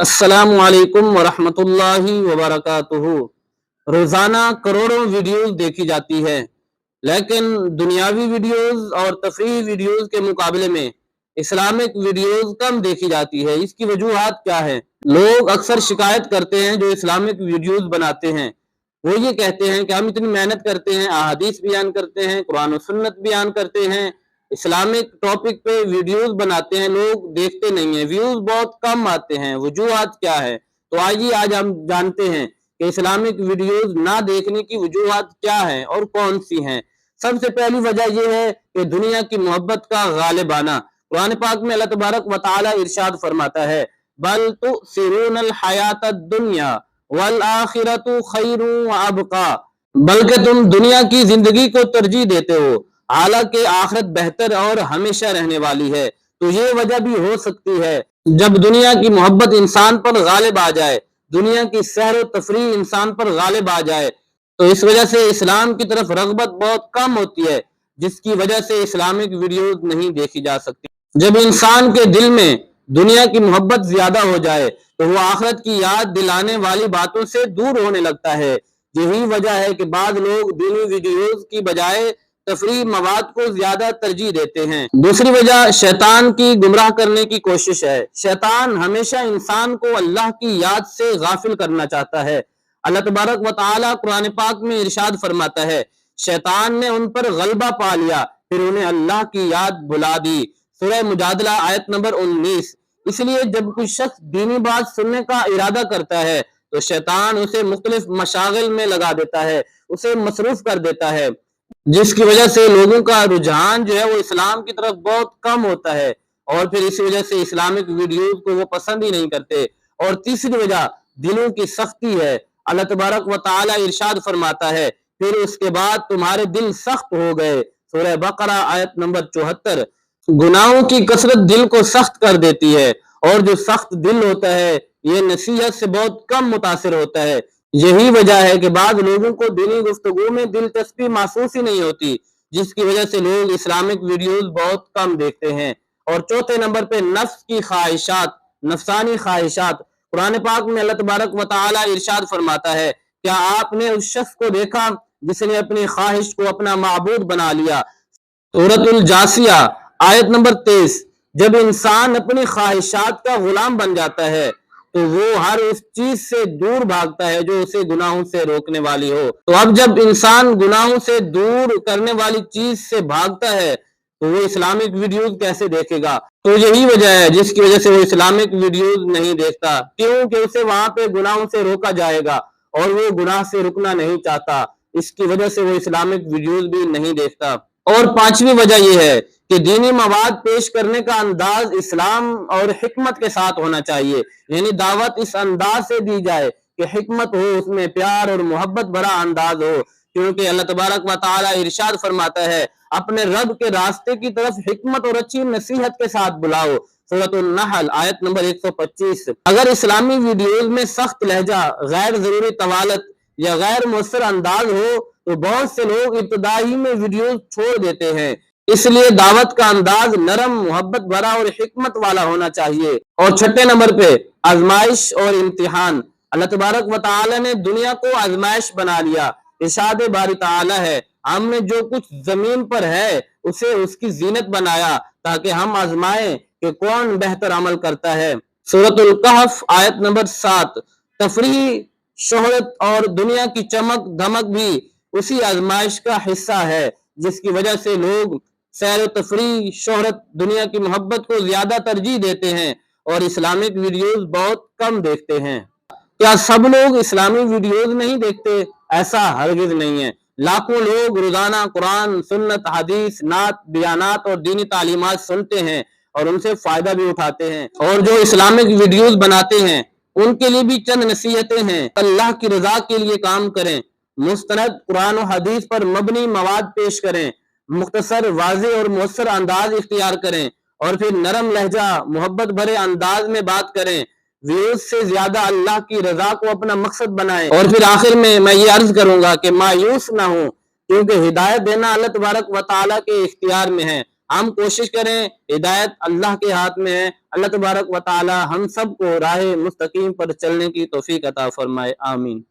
अस्सलामु अलैकुम वरहमतुल्लाहि वबरकातुहू। रोज़ाना करोड़ों वीडियोस देखी जाती है, लेकिन दुनियावी वीडियोस और तफरीही वीडियोस के मुकाबले में इस्लामिक वीडियोस कम देखी जाती है। इसकी वजूहात क्या है? लोग अक्सर शिकायत करते हैं जो इस्लामिक वीडियोस बनाते हैं, वो ये कहते हैं कि हम इतनी मेहनत करते हैं, अहादीस बयान करते हैं, कुरान और सुन्नत बयान करते हैं, इस्लामिक टॉपिक पे वीडियोस बनाते हैं, लोग देखते नहीं हैं, व्यूज बहुत कम आते हैं। वजूहात क्या है? तो आइए आज हम जानते हैं कि इस्लामिक वीडियोस ना देखने की वजूहात क्या है और कौन सी हैं। सबसे पहली वजह यह है कि दुनिया की मोहब्बत का गालिब आना। कुरान पाक में अल्लाह तबारक व तआला इरशाद फरमाता है, बल तुसिरूनल हयातद दुनिया वल आखिरतु खैरुन व अबका। बल्कि तुम दुनिया की जिंदगी को तरजीह देते हो, हालांकि आखिरत बेहतर और हमेशा रहने वाली है। तो ये वजह भी हो सकती है, जब दुनिया की मोहब्बत इंसान पर गालिब आ जाए, दुनिया की सैर व तफरीह इंसान पर गालिब आ जाए, तो इस वजह से इस्लाम की तरफ रगबत बहुत कम होती है, जिसकी वजह से इस्लामिक वीडियोस नहीं देखी जा सकती। जब इंसान के दिल में दुनिया की मोहब्बत ज्यादा हो जाए, तो वो आखिरत की याद दिलाने वाली बातों से दूर होने लगता है। यही वजह है कि बाद लोग दीनी वीडियोस की बजाय तफरीह मवाद को ज्यादा तरजीह देते हैं। दूसरी वजह शैतान की गुमराह करने की कोशिश है। शैतान हमेशा इंसान को अल्लाह की याद से गाफिल करना चाहता है। अल्लाह तबारक व तआला कुरान पाक में इरशाद फरमाता है, शैतान ने उन पर गलबा पा लिया, फिर उन्हें अल्लाह की याद भुला दी। सूरह मुजादला आयत नंबर 19। इसलिए जब कोई शख्स दीनी बात सुनने का इरादा करता है, तो शैतान उसे मुख्तलिफ मशागिल में लगा देता है, उसे मसरूफ कर देता है, जिसकी वजह से लोगों का रुझान जो है वो इस्लाम की तरफ बहुत कम होता है, और फिर इसी वजह से इस्लामिक वीडियोस को वो पसंद ही नहीं करते। और तीसरी वजह दिलों की सख्ती है। अल्लाह तबारक व तआला इरशाद फरमाता है, फिर उसके बाद तुम्हारे दिल सख्त हो गए। सूरह बकरा आयत नंबर 74। गुनाहों की कसरत दिल को सख्त कर देती है, और जो सख्त दिल होता है ये नसीहत से बहुत कम मुतासिर होता है। यही वजह है कि बाद लोगों को दीनी गुफ्तगू में दिलचस्पी महसूस ही नहीं होती, जिसकी वजह से लोग इस्लामिक वीडियोस बहुत कम देखते हैं। और चौथे नंबर पे नफ्स की ख्वाहिशात, नफसानी ख्वाहिशात। कुरान पाक में अल्लाह तबारक व तआला इरशाद फरमाता है, क्या आपने उस शख्स को देखा जिसने अपनी ख्वाहिश को अपना माबूद बना लिया? सूरतुल जासिया आयत नंबर 23। जब इंसान अपनी ख्वाहिशात का गुलाम बन जाता है, तो वो हर उस चीज से दूर भागता है जो उसे गुनाहों से रोकने वाली हो। तो अब जब इंसान गुनाहों से दूर करने वाली चीज से भागता है, तो वो इस्लामिक वीडियोस कैसे देखेगा? तो यही वजह है जिसकी वजह से वो इस्लामिक वीडियोस नहीं देखता, क्योंकि उसे वहां पे गुनाहों से रोका जाएगा और वो गुनाह से रुकना नहीं चाहता। इसकी वजह से वो इस्लामिक वीडियोस भी नहीं देखता। और पांचवी वजह यह है कि दीनी मवाद पेश करने का अंदाज इस्लाम और हिकमत के साथ होना चाहिए, यानी दावत इस अंदाज से दी जाए कि हिकमत हो, उसमें प्यार और मोहब्बत भरा अंदाज हो। क्योंकि अल्लाह तबारक व तआला इरशाद फरमाता है, अपने रब के रास्ते की तरफ हिकमत और अच्छी नसीहत के साथ बुलाओ। सूरतुल नहल आयत नंबर 125। अगर इस्लामी वीडियोज में सख्त लहजा, गैर जरूरी तवालत या गैर मुअस्सर अंदाज हो, तो बहुत से लोग इब्तदाई में वीडियो छोड़ देते हैं। इसलिए दावत का अंदाज नरम, मोहब्बत भरा और हिकमत वाला होना चाहिए। और छठे नंबर पे आजमाइश और इम्तिहान। अल्लाह तबारक व तआला ने दुनिया को आजमाइश बना लिया। इरशाद बारी तआला है, हमने जो कुछ जमीन पर है उसे उसकी जीनत बनाया, ताकि हम आजमाएं कि कौन बेहतर अमल करता है। सूरतुल कहफ आयत नंबर 7। तफरीह, शोहरत और दुनिया की चमक धमक भी उसी आजमाइश का हिस्सा है, जिसकी वजह से लोग सैर तफरीह, शोहरत, दुनिया की मोहब्बत को ज्यादा तरजीह देते हैं और इस्लामिक वीडियोस बहुत कम देखते हैं। क्या सब लोग इस्लामी वीडियोस नहीं देखते? ऐसा हरगिज नहीं है। लाखों लोग रोजाना कुरान, सुन्नत, हदीस, नात, बयानात और दीनी तालीमात सुनते हैं और उनसे फायदा भी उठाते हैं। और जो इस्लामिक वीडियोस बनाते हैं उनके लिए भी चंद नसीहतें हैं। अल्लाह की रजा के लिए काम करें, मुस्तनद कुरान और हदीस पर मबनी मवाद पेश करें, मुख्तसर, वाज़ेह और मुअस्सर अंदाज इख्तियार करें, और फिर नरम लहजा, मोहब्बत भरे अंदाज में बात करें। व्यूज से ज्यादा अल्लाह की रजा को अपना मकसद बनाएं। और फिर आखिर में मैं ये अर्ज करूंगा कि मायूस ना हो, क्योंकि हिदायत देना अल्लाह तबारक व तआला के इख्तियार में है। ہم کوشش کریں، ہدایت اللہ کے ہاتھ میں ہے۔ اللہ تبارک و تعالی ہم سب کو راہ مستقیم پر چلنے کی توفیق عطا فرمائے، آمین۔